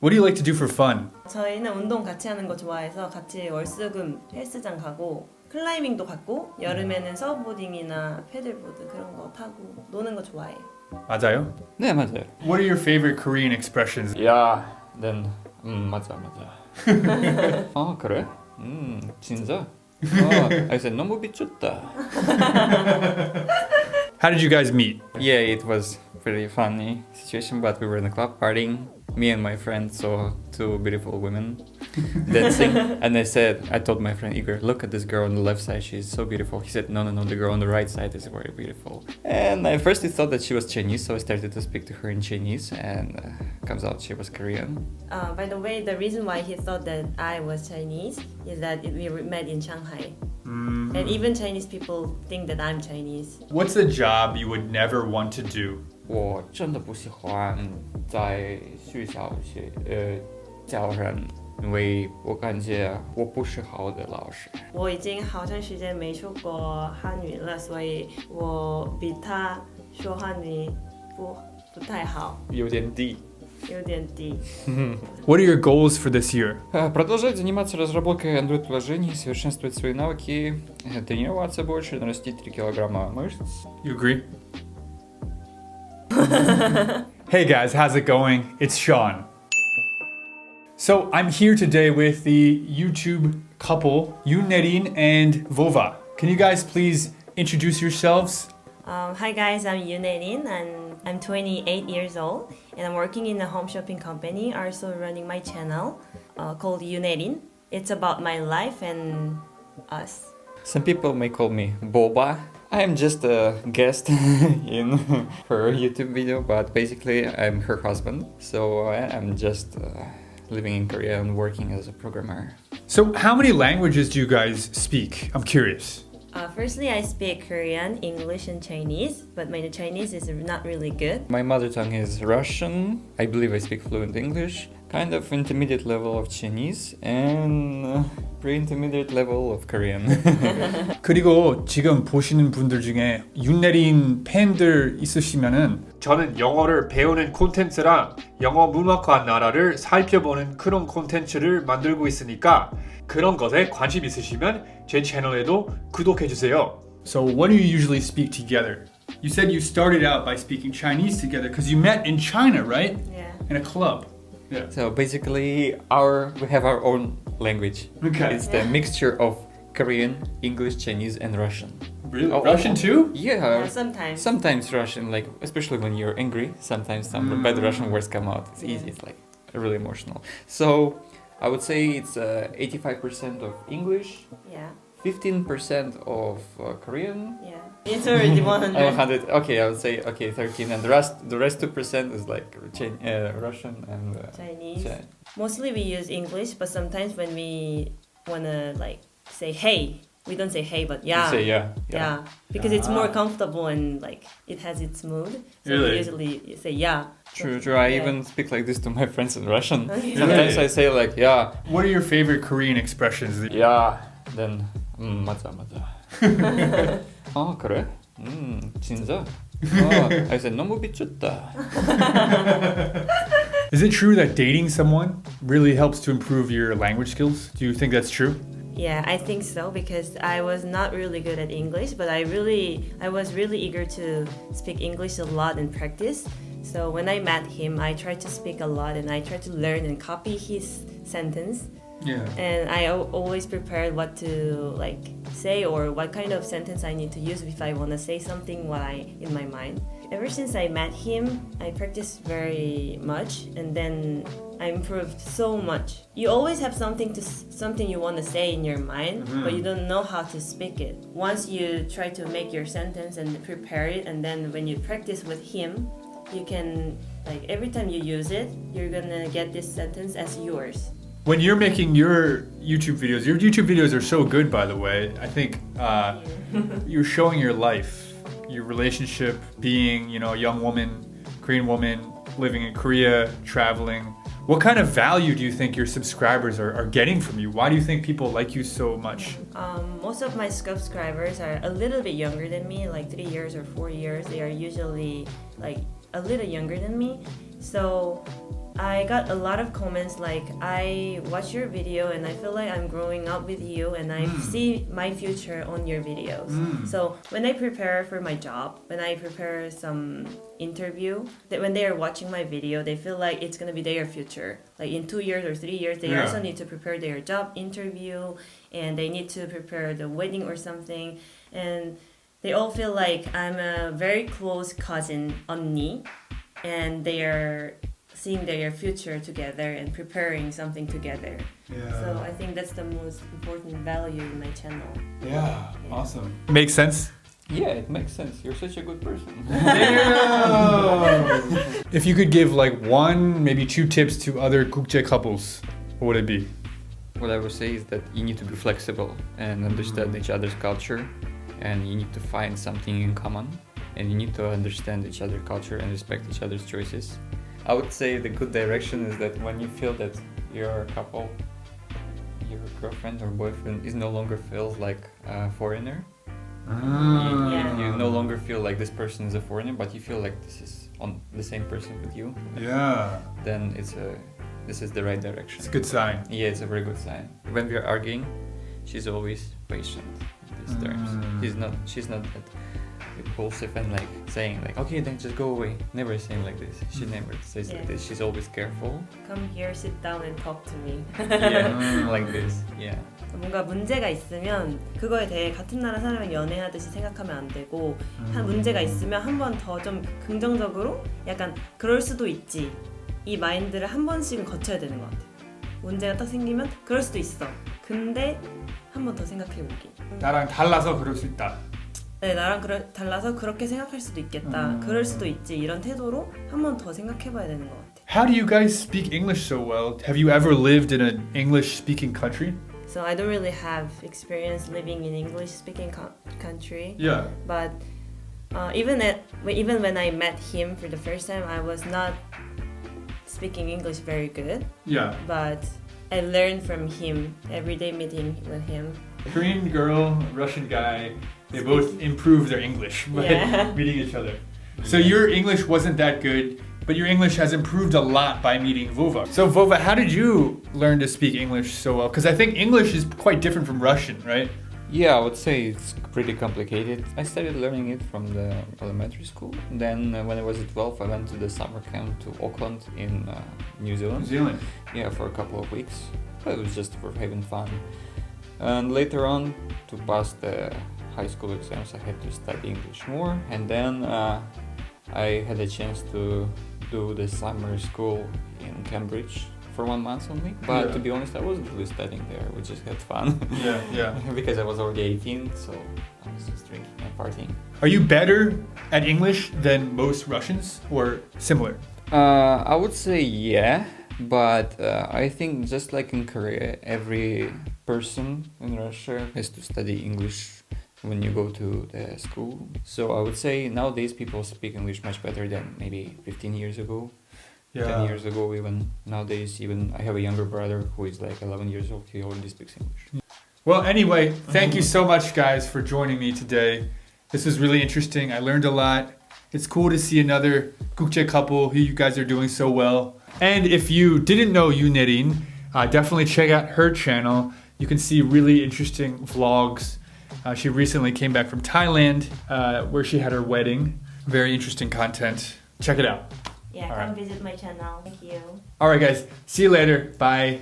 What do you like to do for fun? 저희는 운동 같이 하는 거 좋아해서 같이 월수금 헬스장 가고 클라이밍도 갔고 여름에는 서브보딩이나 패들보드 그런 거 타고 노는 거 좋아해요. 맞아요? 네, 맞아요. What are your favorite Korean expressions? 야, then 맞아. 아, 그래? 진짜? I said 너무 미쳤다. How did you guys meet? Yeah, it was pretty funny situation, but we were in the club partying. Me and my friend saw two beautiful women dancing, and I told my friend Igor, look at this girl on the left side, she's so beautiful. He said, no, the girl on the right side is very beautiful. And I first thought that she was Chinese, so I started to speak to her in Chinese, and comes out she was Korean. By the way, the reason why he thought that I was Chinese is that we met in Shanghai. And even Chinese people think that I'm Chinese. What's a job you would never want to do? 我真的不喜欢在学校教人，因为我感觉我不是好的老师。我已经好长时间没说过汉语了，所以我比他说汉语不太好，有点低。有点低。What are your goals for this year? Продолжать заниматься разработкой Android-приложений, совершенствовать свои навыки, тренироваться больше, нарастить 3 килограмма мышц. You agree? Hey guys, how's it going? It's Sean. So I'm here today with the YouTube couple, Yoon, Nerin, and Vova. Can you guys please introduce yourselves? Hi guys, I'm Yoon and I'm 28 years old and I'm working in a home shopping company, also running my channel called Nerin. It's about my life and us. Some people may call me Vova. I'm just a guest in her YouTube video, but basically I'm her husband. So I'm just living in Korea and working as a programmer. So how many languages do you guys speak? I'm curious. Firstly, I speak Korean, English, and Chinese, but my Chinese is not really good. My mother tongue is Russian. I believe I speak fluent English, kind of intermediate level of Chinese, and pre-intermediate level of Korean. 그리고 지금 보시는 분들 중에 윤내린 팬들 있으시면은 저는 영어를 배우는 콘텐츠랑 영어 문화과 나라를 살펴보는 그런 콘텐츠를 만들고 있으니까 그런 것에 관심 있으시면 제 채널에도 구독해주세요. So what do you usually speak together? You said you started out by speaking Chinese together because you met in China, right? Yeah. In a club. Yeah. So basically, we have our own language. Okay. It's the mixture of Korean, English, Chinese, and Russian. Really? Russian too? Yeah. Sometimes. Sometimes Russian, like especially when you're angry, sometimes some bad Russian words come out. It's easy. It's like really emotional. So I would say it's 85% of English, Yeah. 15% of Korean. Yeah. It's already 100. 100. Okay, I would say 13, and the rest 2% is like Russian and Chinese. Mostly we use English, but sometimes when we wanna like say hey, we don't say hey, but yeah. You say yeah. Yeah, because it's more comfortable and like it has its mood. So Really? we usually say yeah. True. Yeah. I even speak like this to my friends in Russian. Okay. Sometimes I say like yeah. What are your favorite Korean expressions? Yeah. Then 맞아. 아 그래? 진짜? I said 너무 미쳤다. Is it true that dating someone really helps to improve your language skills? Do you think that's true? Yeah, I think so because I was not really good at English, but I was really eager to speak English a lot and practice. So when I met him, I tried to speak a lot and I tried to learn and copy his sentence. Yeah. And I always prepared what to like say or what kind of sentence I need to use if I want to say something in my mind. Ever since I met him, I practiced very much and then I improved so much. You always have something you want to say in your mind, but you don't know how to speak it. Once you try to make your sentence and prepare it, and then when you practice with him, you can like every time you use it, you're gonna get this sentence as yours. When you're making your YouTube videos are so good, by the way. I think you're showing your life, your relationship, being, a young woman, Korean woman, living in Korea, traveling. What kind of value do you think your subscribers are getting from you? Why do you think people like you so much? Most of my subscribers are a little bit younger than me, like 3 years or 4 years. They are usually like a little younger than me. So I got a lot of comments like, I watch your video and I feel like I'm growing up with you and I see my future on your videos. So when I prepare for my job, when I prepare some interview, that when they are watching my video, they feel like it's gonna be their future. Like in 2 years or 3 years, they also need to prepare their job interview and they need to prepare the wedding or something. And they all feel like I'm a very close cousin, 언니, and they are seeing their future together and preparing something together. So I think that's the most important value in my channel. Yeah, awesome. Makes sense? Yeah, it makes sense. You're such a good person. If you could give like 1, maybe 2 tips to other 국제 couples, what would it be? What I would say is that you need to be flexible and understand each other's culture, and you need to find something in common, and you need to understand each other's culture and respect each other's choices. I would say the good direction is that when you feel that your couple, your girlfriend or boyfriend is no longer feels like a foreigner. You no longer feel like this person is a foreigner, but you feel like this is on the same person with you. Yeah. Then this is the right direction. It's a good sign. Yeah, it's a very good sign. When we are arguing, she's always patient in these terms. She's not that impulsive and like saying like, okay, then just go away. Never saying like this. She never says like this. She's always careful. Come here, sit down and talk to me. Yeah, like this. Yeah. 뭔가 문제가 있으면 그거에 대해 같은 나라 사람이 연애하듯이 생각하면 안 되고 한 문제가 있으면 한 번 더 좀 긍정적으로 약간 그럴 수도 있지 이 마인드를 한 번씩은 거쳐야 되는 것 같아요. 문제가 딱 생기면 그럴 수도 있어. 근데 한 번 더 생각해보기. 나랑 달라서 그럴 수 있다. 네, 나랑 달라서 그렇게 생각할 수도 있겠다. 그럴 수도 있지. 이런 태도로 한 번 더 생각해봐야 되는 것 같아요. How do you guys speak English so well? Have you ever lived in an English-speaking country? So I don't really have experience living in English-speaking country. Yeah. But even when I met him for the first time, I was not speaking English very good. Yeah. But I learned from him every day meeting with him. Korean girl, Russian guy, they both improved their English by meeting each other. So your English wasn't that good, but your English has improved a lot by meeting Vova. So Vova, how did you learn to speak English so well? Because I think English is quite different from Russian, right? Yeah, I would say it's pretty complicated. I started learning it from the elementary school. Then when I was 12, I went to the summer camp to Auckland in New Zealand. New Zealand. Yeah, for a couple of weeks. But it was just for having fun. And later on, to pass the high school exams, I had to study English more. And then I had a chance to do the summer school in Cambridge for 1 month only. But to be honest, I wasn't really studying there. We just had fun. Yeah. Because I was already 18, so I was just drinking and partying. Are you better at English than most Russians or similar? I would say yeah, but I think just like in Korea, every person in Russia has to study English when you go to the school. So I would say nowadays people speak English much better than maybe 15 years ago. 10 years ago even. Nowadays even I have a younger brother who is like 11 years old. He already speaks English. Well, anyway, thank you so much, guys, for joining me today. This was really interesting. I learned a lot. It's cool to see another 국제 couple who you guys are doing so well. And if you didn't know Yoon, Nerin, definitely check out her channel. You can see really interesting vlogs. She recently came back from Thailand, where she had her wedding. Very interesting content. Check it out. Yeah, come visit my channel. Thank you. All right, guys. See you later. Bye.